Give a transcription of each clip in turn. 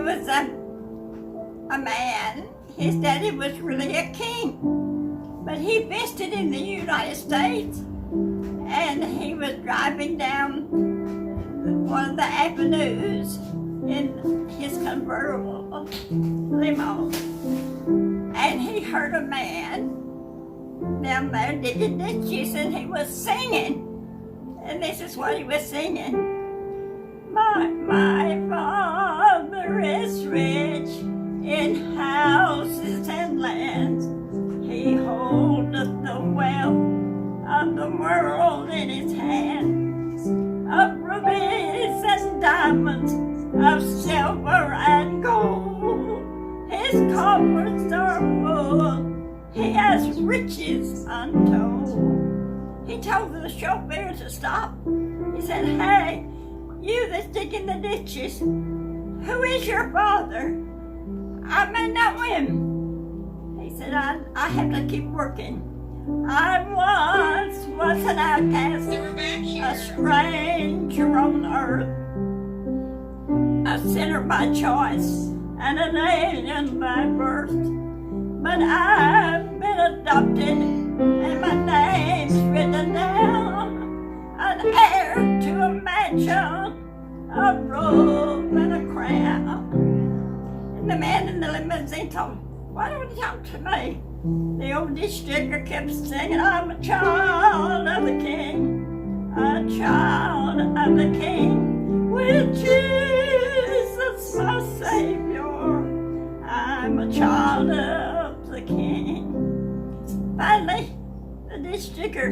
there was a man, his daddy was really a king, but he visited in the United States, and he was driving down one of the avenues in his convertible limo, and he heard a man down there digging ditches, and he was singing, and this is what he was singing. My Father is rich in houses and lands. He holdeth the wealth of the world in his hands, of rubies and diamonds, of silver and gold. His coffers are full, he has riches untold. He told the chauffeur to stop. He said, "Hey, you that's digging the ditches, who is your father? I may know him." He said, I have to keep working. I once was an outcast, a stranger on earth, a sinner by choice, and an alien by birth. But I've been adopted, and my name's written down, an heir to a mansion, a robe and a crown. And the man in the limousine told him, "Why don't you talk to me?" The old ditch digger kept singing, "I'm a child of the King, a child of the King, with Jesus my Savior. I'm a child of the King." Finally, the ditch digger,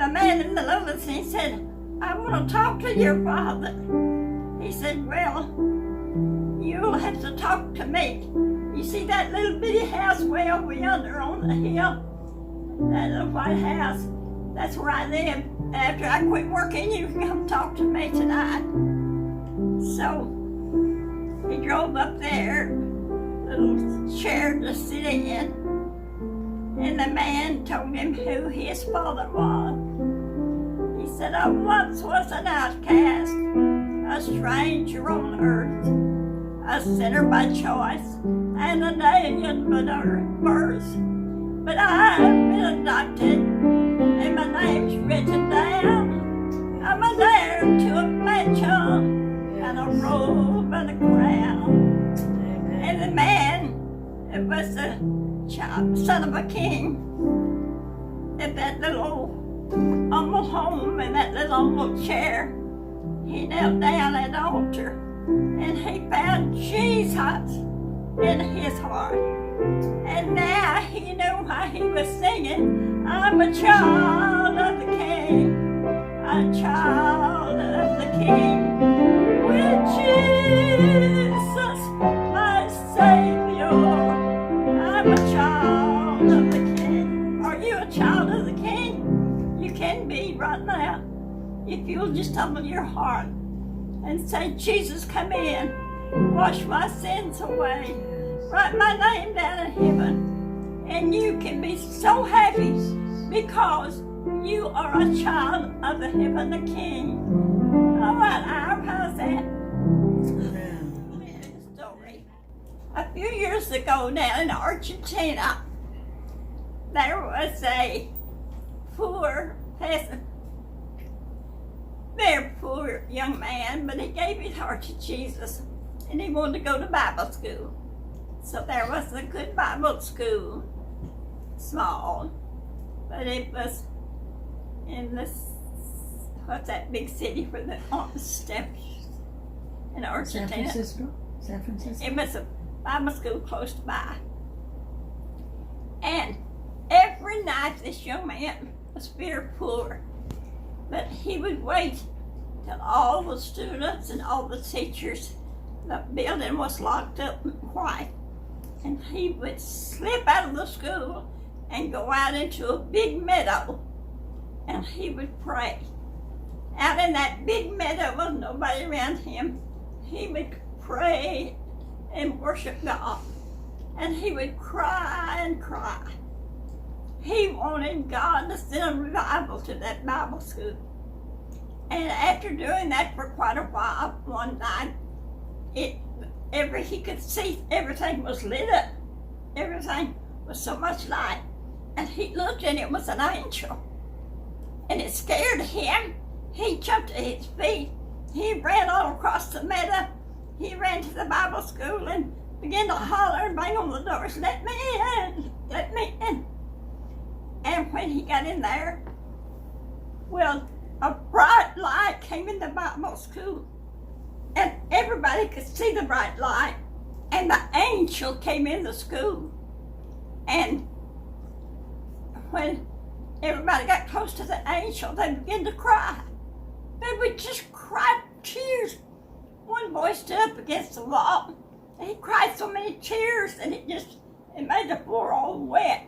the man in the limousine, said, "I want to talk to your father." He said, "Well, you'll have to talk to me. You see that little bitty house way over yonder on the hill? That little white house, that's where I live. After I quit working, you can come talk to me tonight." So he drove up there, little chair to sit in, and the man told him who his father was. He said, "I once was an outcast, a stranger on earth, a sinner by choice, and an alien by birth. But I've been adopted, and my name's written down. I'm an heir to a mansion, and a robe and a crown." And the man, it was the son of a king, at that little humble home in that little humble chair, he knelt down at the altar, and he found Jesus in his heart. And now he knew why he was singing, "I'm a child of the King, a child of the King, with Jesus my Savior. I'm a child of the King." Are you a child of the King? You can be right now, if you'll just humble your heart and say, "Jesus, come in, wash my sins away, write my name down in heaven." And you can be so happy because you are a child of the heavenly King. All right, how's that? Story. A few years ago down in Argentina, there was a poor peasant, very poor young man, but he gave his heart to Jesus, and he wanted to go to Bible school. So there was a good Bible school, small, but it was in this, what's that big city where the steps in Argentina? San Francisco. It was a Bible school close by. And every night this young man was very poor, but he would wait till all the students and all the teachers, the building was locked up and quiet, and he would slip out of the school and go out into a big meadow, and he would pray. Out in that big meadow with nobody around him, he would pray and worship God, and he would cry and cry. He wanted God to send a revival to that Bible school. And after doing that for quite a while, one night, he could see everything was lit up. Everything was so much light. And he looked and it was an angel. And it scared him. He jumped to his feet. He ran all across the meadow. He ran to the Bible school and began to holler and bang on the doors, "Let me in, let me in." And when he got in there, well, a bright light came in the Bible school. And everybody could see the bright light. And the angel came in the school. And when everybody got close to the angel, they began to cry. They would just cry tears. One boy stood up against the wall, and he cried so many tears that it made the floor all wet.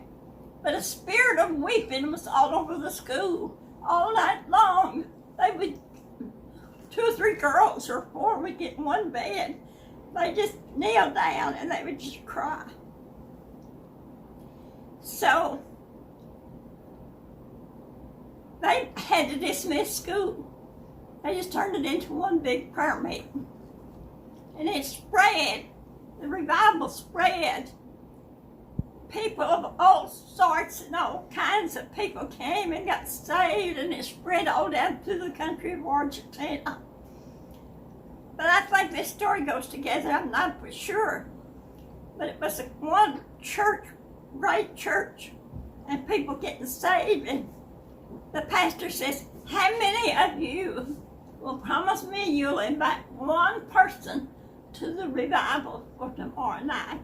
But a spirit of weeping was all over the school all night long. They would, 2 or 3 girls or 4 would get in one bed. They just kneel down and they would just cry. So they had to dismiss school. They just turned it into one big prayer meeting. And it spread, the revival spread. People of all sorts and all kinds of people came and got saved, and it spread all down through the country of Argentina. But I think this story goes together, I'm not for sure. But it was one church, great church, and people getting saved. And the pastor says, "How many of you will promise me you'll invite one person to the revival for tomorrow night?"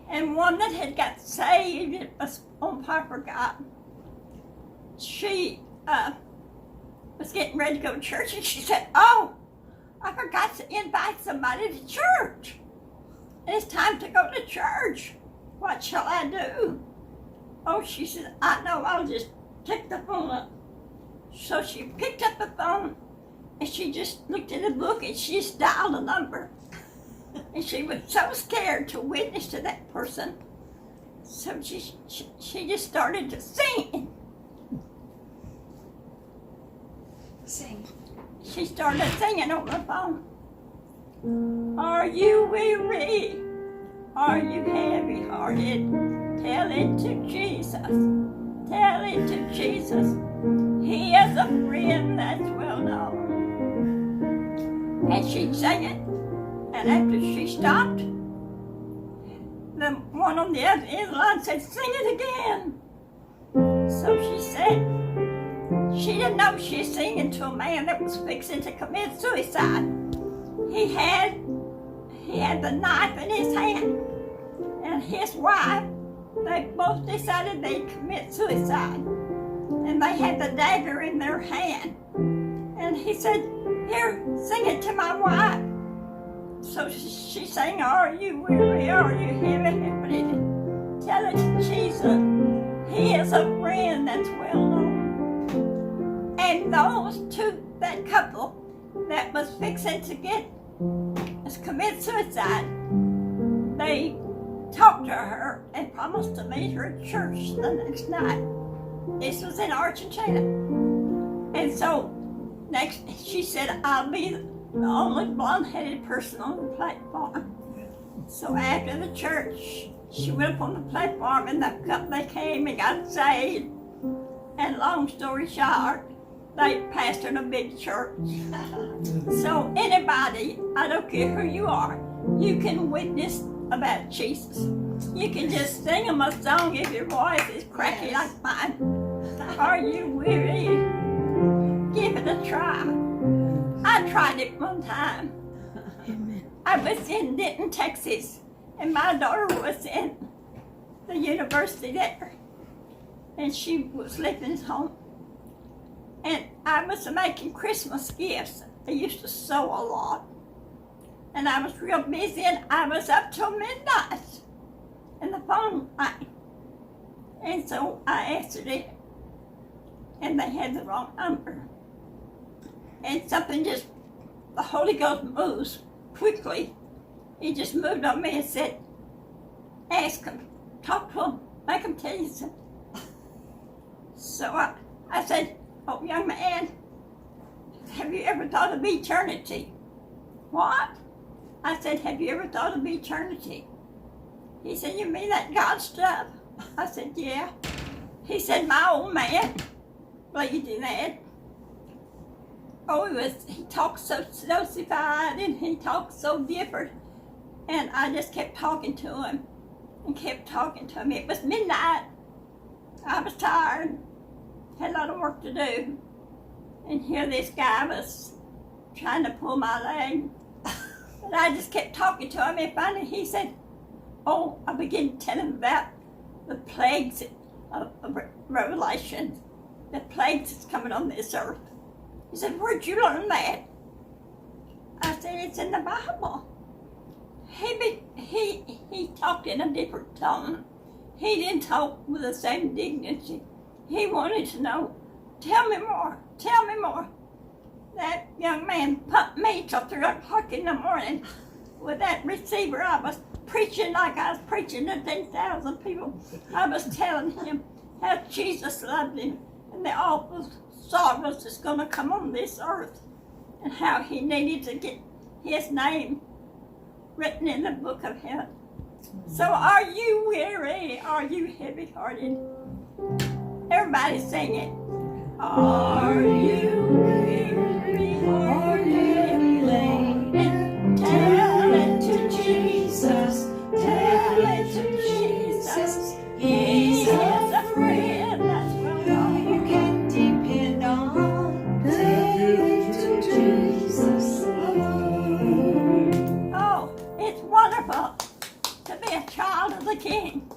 And one that had got saved, it was on Piper God. She was getting ready to go to church, and she said, "Oh, I forgot to invite somebody to church. And it's time to go to church. What shall I do?" Oh, she said, "I know, I'll just pick the phone up." So she picked up the phone, and she just looked in the book, and she just dialed a number. And she was so scared to witness to that person. So she just started to sing. Sing. She started singing on the phone. "Are you weary? Are you heavy-hearted? Tell it to Jesus. Tell it to Jesus. He is a friend that's well known." And she sang it. And after she stopped, the one on the other end of the line said, "Sing it again." So she said, she didn't know she was singing to a man that was fixing to commit suicide. He had the knife in his hand, and his wife, they both decided they'd commit suicide. And they had the dagger in their hand. And he said, "Here, sing it to my wife." So she sang, "Are you weary? Are you heavy-hearted? Tell it to Jesus. He is a friend that's well known." And that couple that was fixing to commit suicide, they talked to her and promised to meet her at church the next night. This was in Argentina. And so she said, "I'll be the only blonde-headed person on the platform." So after the church, she went up on the platform, and they came and got saved. And long story short, they pastored a big church. So anybody, I don't care who you are, you can witness about Jesus. You can just sing them a song if your voice is cracky like mine. Are you weary? Give it a try. I tried it one time. Amen. I was in Denton, Texas, and my daughter was in the university there, and she was living at home. And I was making Christmas gifts. I used to sew a lot. And I was real busy, and I was up till midnight. And the phone rang. And so I answered it, and they had the wrong number. And something the Holy Ghost moves quickly. He just moved on me and said, "Ask him, talk to him, make him tell you something." So I said, "Oh, young man, have you ever thought of eternity?" "What?" I said, have you ever thought of eternity? He said, you mean that God stuff? I said, yeah. He said, my old man, believed in that. Oh, he talked so socified and he talked so different. And I just kept talking to him and kept talking to him. It was midnight. I was tired, had a lot of work to do. And here this guy was trying to pull my leg. And I just kept talking to him, and finally he said, oh, I began to tell him about the plagues of Revelation, the plagues that's coming on this earth. He said, where'd you learn that? I said, it's in the Bible. He talked in a different tone. He didn't talk with the same dignity. He wanted to know, tell me more, tell me more. That young man pumped me till 3 o'clock in the morning with that receiver. I was preaching like I was preaching to 10,000 people. I was telling him how Jesus loved him and the awful sorrows that's going to come on this earth and how he needed to get his name written in the book of heaven. So are you weary? Are you heavy-hearted? Everybody sing it. Are you weary? Are you heavy laden? Tell it to Jesus. Tell it to Jesus. He is a friend. That's what you can depend on. Tell it to Jesus. Oh, it's wonderful to be a child of the King.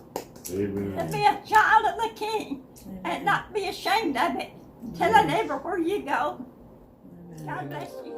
Amen. To be a child of the King and not be ashamed of it. Tell it everywhere you go. God bless you.